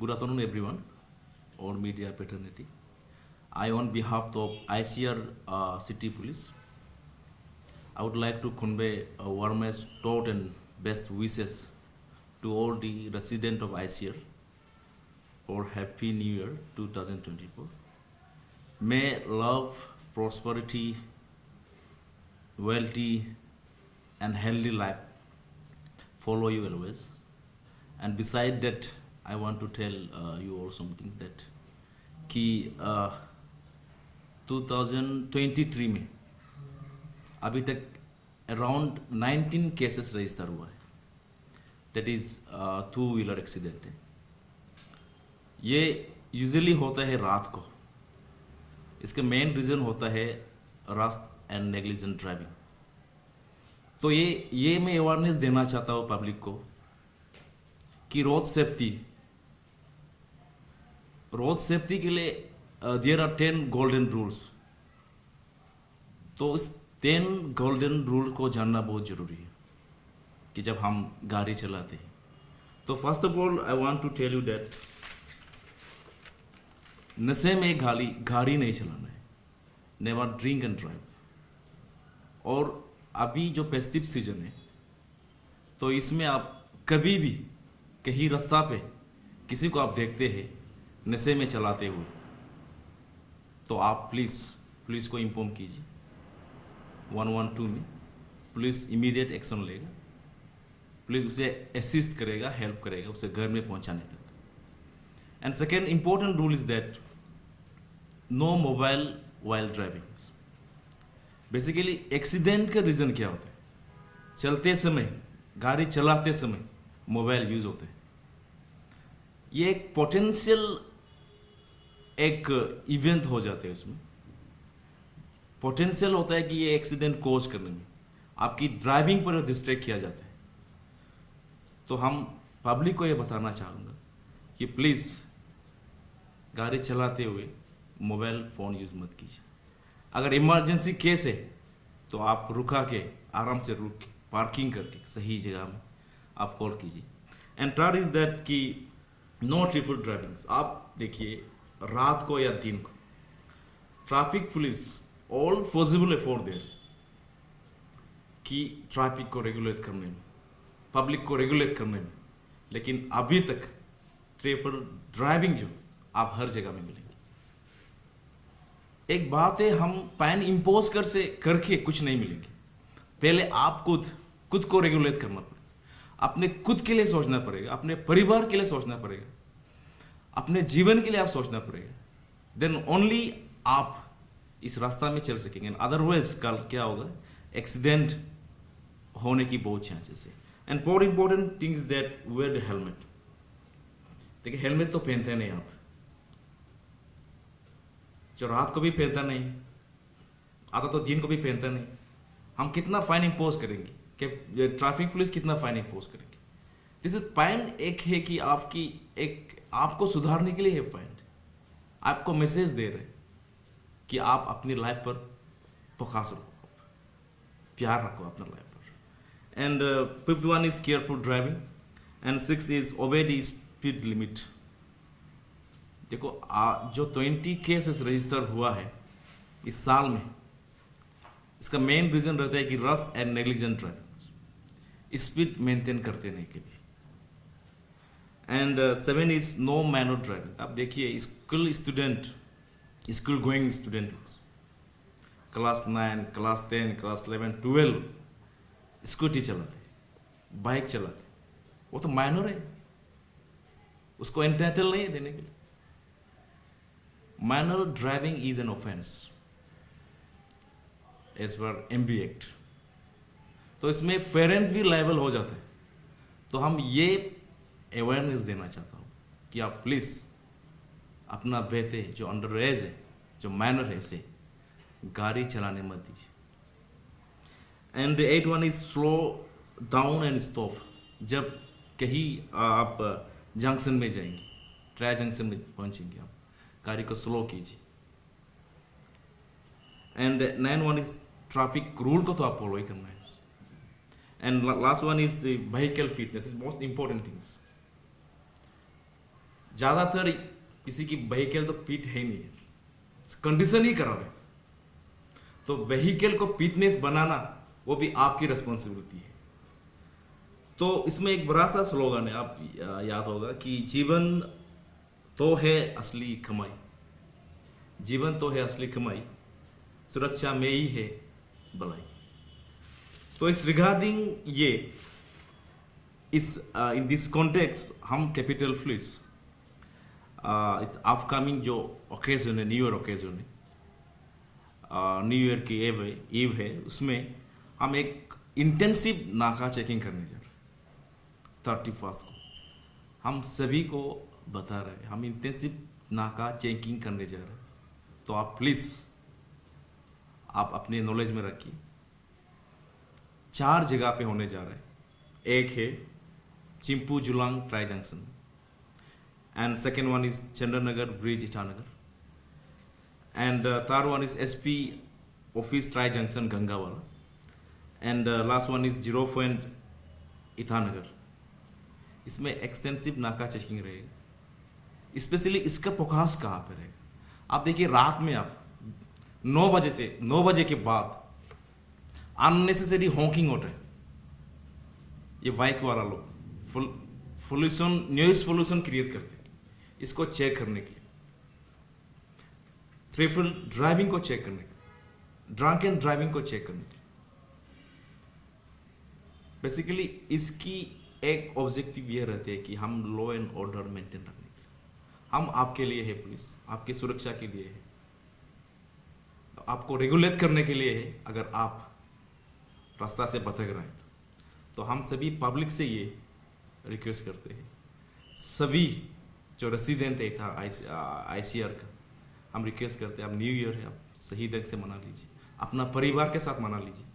Good afternoon, everyone, or media fraternity. I, on behalf of ICR City Police, I would like to convey a warmest thought and best wishes to all the residents of ICR for Happy New Year 2024. May love, prosperity, wealthy, and healthy life follow you always. And beside that, I want to tell you all some things that कि 2023 में अभी तक around 19 cases register हुआ है. That is two wheeler accident है. ये usually होता है रात को. इसका मेन रीजन होता है रश एंड नेग्लिजेंट ड्राइविंग. तो ये मैं अवेयरनेस देना चाहता हूँ पब्लिक को कि रोड सेफ्टी के लिए देयर आर 10 गोल्डन रूल्स. तो इस 10 गोल्डन रूल को जानना बहुत जरूरी है कि जब हम गाड़ी चलाते हैं. तो first of all I want to tell you that नशे में गाड़ी नहीं चलाना है. Never drink and drive. और अभी जो फेस्टिव सीजन है तो इसमें आप कभी भी कहीं रास्ता पे किसी को आप देखते हैं नशे में चलाते हुए तो आप पुलिस को इन्फॉर्म कीजिए. 112 में पुलिस इमीडिएट एक्शन लेगा. पुलिस उसे असिस्ट करेगा, हेल्प करेगा उसे घर में पहुंचाने तक. And second important rule is that no mobile while driving. Basically accident का रीजन क्या होता है? चलते समय, गाड़ी चलाते समय मोबाइल यूज होते हैं. ये एक पोटेंशियल एक इवेंट हो जाते हैं. उसमें पोटेंशियल होता है कि ये एक्सीडेंट कोज करने में आपकी ड्राइविंग पर डिस्ट्रैक्ट किया जाता है. तो हम पब्लिक को ये बताना चाहूँगा कि प्लीज़ गाड़ी चलाते हुए मोबाइल फ़ोन यूज़ मत कीजिए. अगर इमरजेंसी केस है तो आप रुका के आराम से रुक के पार्किंग करके सही जगह में आप कॉल कीजिए. एंड थर्ड इज दैट कि नो ट्रिपल ड्राइविंग्स. आप देखिए रात को या दिन को traffic police all possible effort there कि ट्रैफिक को रेगुलेट करने में, पब्लिक को रेगुलेट करने में. लेकिन अभी तक ट्रिपल ड्राइविंग जो आप हर जगह में मिलेंगे. एक बात है हम पैन इम्पोज करके कुछ नहीं मिलेंगे. पहले आप खुद को रेगुलेट करना पड़ेगा. अपने खुद के लिए सोचना पड़ेगा, अपने परिवार के लिए सोचना पड़ेगा, अपने जीवन के लिए आप सोचना पड़ेगा. देन ओनली आप इस रास्ता में चल सकेंगे. अदरवाइज कल क्या होगा? एक्सीडेंट होने की बहुत चांसेस है. And four important things that wear the helmet. देखिए हेलमेट तो पहनते नहीं आप, जो रात को भी पहनता नहीं, आधा तो दिन को भी पहनता नहीं. हम कितना फाइन इंपोज करेंगे कि ट्रैफिक पुलिस कितना फाइन इंपोज करेंगे? दिस इज फाइन एक है कि आपको सुधारने के लिए है फाइन. आपको मैसेज दे रहे कि आप अपनी लाइफ पर फोकस रखो, प्यार रखो अपना लाइफ पर. And fifth one is careful driving. And six is obey the speed limit. देखो जो 20 केसेस रजिस्टर हुआ है इस साल में, इसका मेन रीजन रहता है कि rush and negligent driving, speed maintain करते नहीं कभी. And 7 is no manual driving. आप देखिए school going student class 9, class 10, class 11, 12 scooty चलाते, बाइक चलाते, वो तो माइनर है, उसको एंटाइटल नहीं है देने के लिए. Manual driving is an offense as per MB Act. तो इसमें पेरेंट भी लायबल हो जाते हैं. तो हम ये अवेयरनेस देना चाहता हूँ कि आप प्लीज़ अपना बेटे जो अंडर एज है, जो माइनर है, इसे गाड़ी चलाने मत दीजिए. And 8 one is slow down and stop. जब कहीं आप जंक्शन में जाएंगे, ट्राई जंक्शन में पहुंचेंगे, आप गाड़ी को स्लो कीजिए. And 9 one is traffic rule को तो आप फॉलो ही करना है. And last one is the vehicle fitness. Is most important things. ज़्यादातर किसी की व्हीकल तो पीट है ही नहीं है, कंडीशन ही खराब है। तो व्हीकल को फिटनेस बनाना वो भी आपकी रिस्पॉन्सिबिलिटी है। तो इसमें एक बड़ा सा स्लोगन है, आप याद होगा कि जीवन तो है असली कमाई, जीवन तो है असली कमाई, सुरक्षा में ही है भलाई। तो इस रिगार्डिंग ये इस इन दिस कॉन्टेक्स्ट हम कैपिटल फ्लिस अपकमिंग जो ओकेजन है, न्यू ईयर ओकेजन है, न्यू ईयर की ईव है, उसमें हम एक इंटेंसिव नाका चेकिंग करने जा रहे हैं 31 को। हम सभी को बता रहे हैं हम इंटेंसिव नाका चेकिंग करने जा रहे हैं। तो आप प्लीज़ आप अपने नॉलेज में रखिए, 4 जगह पे होने जा रहे हैं। एक है Chimpu Jullang tri junction, and second one is Chandranagar bridge Itanagar, and third one is SP office tri junction Gangawala, and last one is 0 point Itanagar. इसमें एक्सटेंसिव नाका चेकिंग रहेगा। स्पेशली इसका फोकस कहाँ पे रहेगा? आप देखिए, रात में आप 9 बजे के बाद अननेसेसरी हॉकिंग होता है। ये बाइक वाला लोग पोल्यूशन, नॉइज पोल्यूशन क्रिएट करते हैं। इसको चेक करने के लिए, ट्रिपल ड्राइविंग को चेक करने के लिए, ड्रंक एंड ड्राइविंग को चेक करने के लिए, बेसिकली इसकी एक ऑब्जेक्टिव ये रहते हैं कि हम लॉ एंड ऑर्डर मेंटेन रखने के लिए, हम आपके लिए है, पुलिस आपकी सुरक्षा के लिए है, तो आपको रेगुलेट करने के लिए है। अगर आप रास्ता से भटक रहे हैं तो हम सभी पब्लिक से ये रिक्वेस्ट करते हैं, सभी जो रेसिडेंट है था ICR का, हम रिक्वेस्ट करते हैं, आप न्यू ईयर है, आप सही ढंग से मना लीजिए, अपना परिवार के साथ मना लीजिए,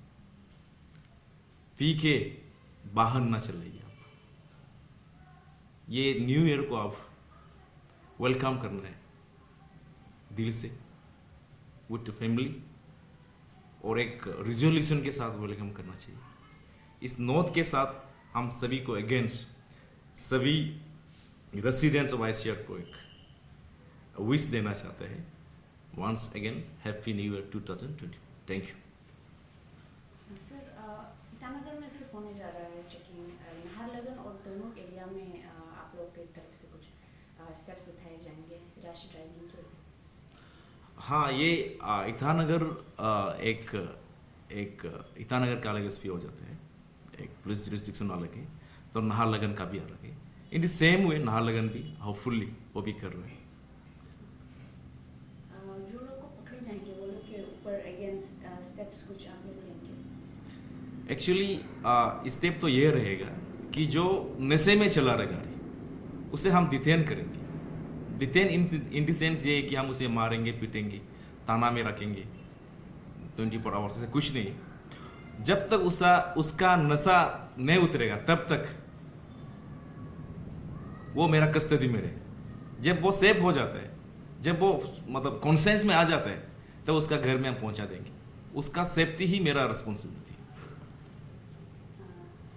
पी के बाहर ना चलाइए। आप ये न्यू ईयर को आप वेलकम करना है दिल से, विथ फैमिली, और एक रिजोल्यूशन के साथ वेलकम करना चाहिए। इस नोट के साथ हम सभी को अगेंस्ट सभी रेसिडेंट्स ऑफ ICR को एक विश देना चाहते हैं। Once again happy new year 2020। Thank you sir. Itanagar में सिर्फ होने जा रहा है चेकिंग, नाहरलगुन और दोनों एरिया में आप लोग की तरफ से कुछ स्टेप्स उठाए जाएंगे रैश ड्राइविंग के लिए? हाँ, ये ईटानगर एक ईटानगर का अलग SP हो जाते हैं, एक पुलिस जुरिस्डिक्शन अलग है, तो नाहरलगुन का भी अलग है। In the same way Naharlagun भी होपफुली वो भी कर रहे हैं। जो लोग को पकड़े जाएंगे वो लोग के ऊपर अगेंस्ट स्टेप्स कुछ आप लोग लेंगे? एक्चुअली स्टेप तो ये रहेगा कि जो नशे में चला रहा गाड़ी उसे हम डिटेन करेंगे। डिटेन इन द सेंस ये है कि हम उसे मारेंगे, पीटेंगे, ताना में रखेंगे 24 आवर्स, से कुछ नहीं। जब तक उसका नशा नहीं उतरेगा तब तक वो मेरा कस्टडी में रहेगा। जब वो सेफ हो जाता है, जब वो मतलब कॉन्शियस में आ जाता है, तब उसका घर में हम पहुंचा देंगे। उसका सेफ्टी ही मेरा रिस्पॉन्सिबिलिटी है।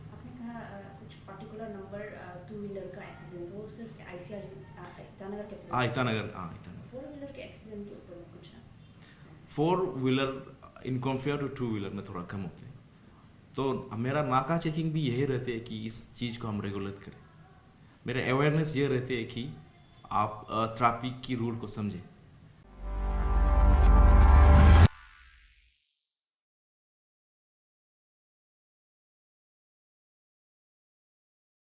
आपने कहा कुछ पर्टिकुलर नंबर 2 व्हीलर का एक्सीडेंट, वो सिर्फ ICR ईटानगर के? हाँ, ईटानगर। 4 व्हीलर के एक्सीडेंट के ऊपर कुछ? 4 wheeler in compare to 2 wheeler में थोड़ा कम होते हैं। तो मेरा नाका चेकिंग भी यही रहते है कि इस चीज़ को हम रेगुलेट करें। मेरे अवेयरनेस ये रहते है कि आप ट्रैफिक की रूल को समझें,